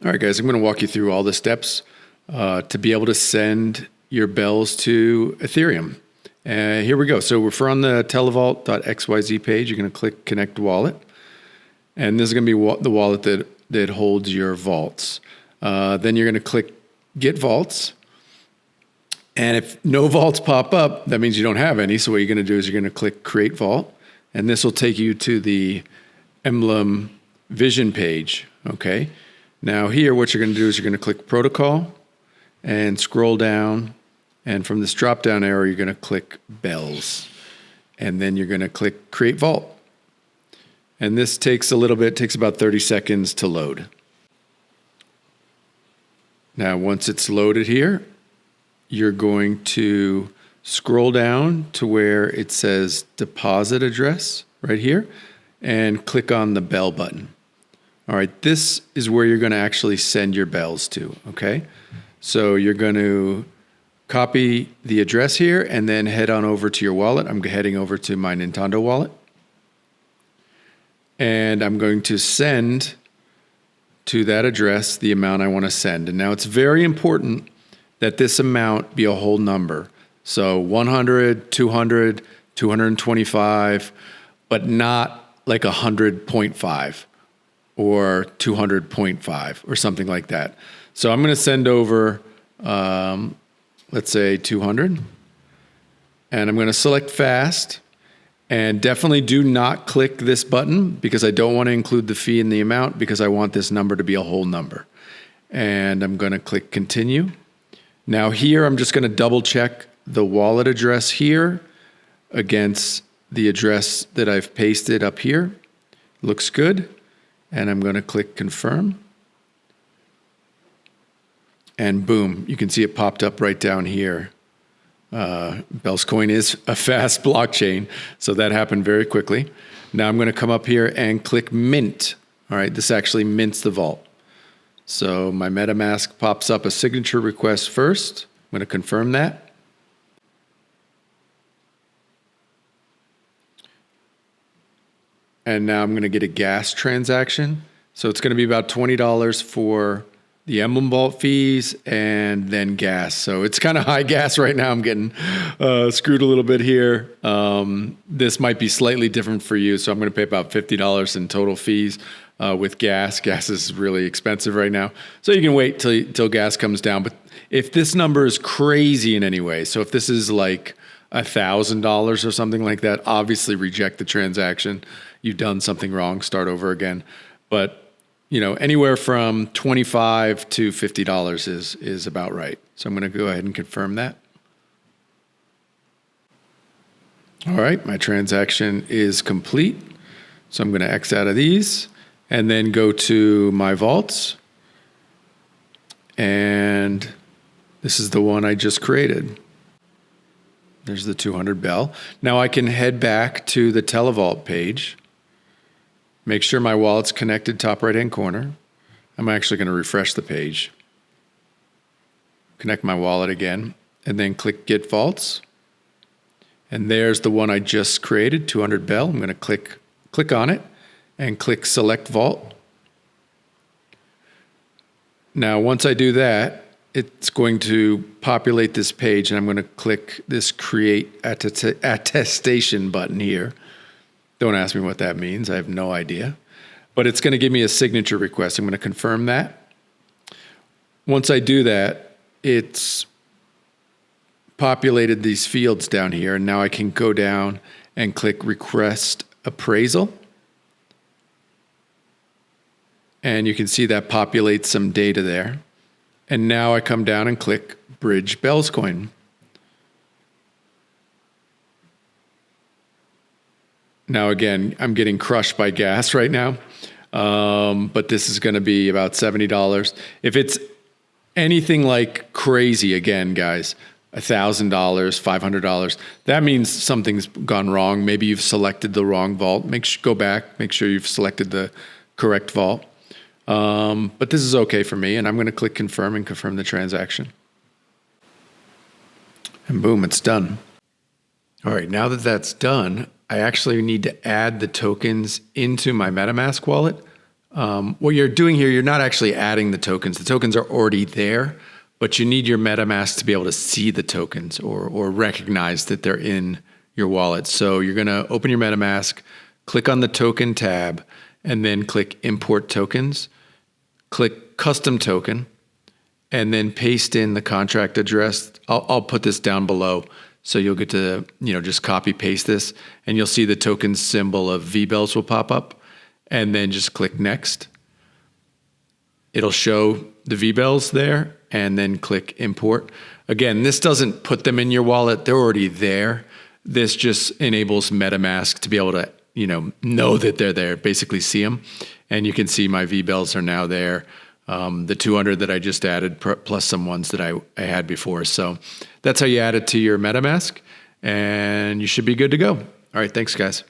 All right, guys, I'm going to walk you through all the steps to be able to send your bells to Ethereum. Here we go. So if we're on the televault.xyz page, you're going to click Connect Wallet. And this is going to be the wallet that holds your vaults. Then you're going to click Get Vaults. And if no vaults pop up, that means you don't have any. So what you're going to do is you're going to click Create Vault. And this will take you to the Emblem Vision page. Okay. Now here, what you're going to do is you're going to click Protocol and scroll down. And from this drop-down arrow, you're going to click Bells. And then you're going to click Create Vault. And this takes a little bit, takes about 30 seconds to load. Now, once it's loaded here, you're going to scroll down to where it says Deposit Address right here and click on the Bell button. All right, this is where you're going to actually send your bells to, okay? So you're going to copy the address here and then head on over to your wallet. I'm heading over to my Nintendo wallet. And I'm going to send to that address the amount I want to send. And now it's very important that this amount be a whole number. So 100, 200, 225, but not like 100.5. or 200.5 or something like that. So I'm going to send over, let's say 200. And I'm going to select fast. And definitely do not click this button because I don't want to include the fee in the amount because I want this number to be a whole number. And I'm going to click continue. Now here, I'm just going to double check the wallet address here against the address that I've pasted up here. Looks good. And I'm going to click confirm. And boom, you can see it popped up right down here. Bellscoin is a fast blockchain, so that happened very quickly. Now I'm going to come up here and click mint. All right, this actually mints the vault. So my MetaMask pops up a signature request first. I'm going to confirm that. And now I'm going to get a gas transaction. So it's going to be about $20 for the Emblem Vault fees and then gas. So it's kind of high gas right now. I'm getting screwed a little bit here. This might be slightly different for you. So I'm going to pay about $50 in total fees with gas. Gas is really expensive right now. So you can wait till gas comes down. But if this number is crazy in any way, so if this is like $1,000 or something like that, obviously reject the transaction. You've done something wrong, start over again. But you know, anywhere from $25 to $50 is about right. So I'm going to go ahead and confirm that. All right, my transaction is complete. So I'm going to X out of these and then go to my vaults. And this is the one I just created. There's the 200 bell. Now I can head back to the Televault page. Make sure my wallet's connected, top right-hand corner. I'm actually going to refresh the page. Connect my wallet again, and then click Get Vaults. And there's the one I just created, 200 Bell. I'm going to click on it and click Select Vault. Now, once I do that, it's going to populate this page, and I'm going to click this Create Attestation button here. Don't ask me what that means. I have no idea. But it's going to give me a signature request. I'm going to confirm that. Once I do that, it's populated these fields down here. And now I can go down and click Request Appraisal. And you can see that populates some data there. And now I come down and click Bridge Bellscoin. Now, again, I'm getting crushed by gas right now, but this is going to be about $70. If it's anything like crazy, again, guys, $1,000, $500, that means something's gone wrong. Maybe you've selected the wrong vault. Go back, make sure you've selected the correct vault. But this is okay for me, and I'm going to click Confirm and confirm the transaction. And boom, it's done. All right, now that that's done, I actually need to add the tokens into my MetaMask wallet. What you're doing here, you're not actually adding the tokens. The tokens are already there, but you need your MetaMask to be able to see the tokens or recognize that they're in your wallet. So you're going to open your MetaMask, click on the token tab, and then click import tokens, click custom token, and then paste in the contract address. I'll put this down below. So you'll get to, just copy paste this, and you'll see the token symbol of vBELLS will pop up, and then just click next. It'll show the vBELLS there, and then click import. Again, this doesn't put them in your wallet. They're already there. This just enables MetaMask to be able to, know that they're there, basically see them. And you can see my vBELLS are now there. The 200 that I just added, plus some ones that I had before. So that's how you add it to your MetaMask, and you should be good to go. All right, thanks, guys.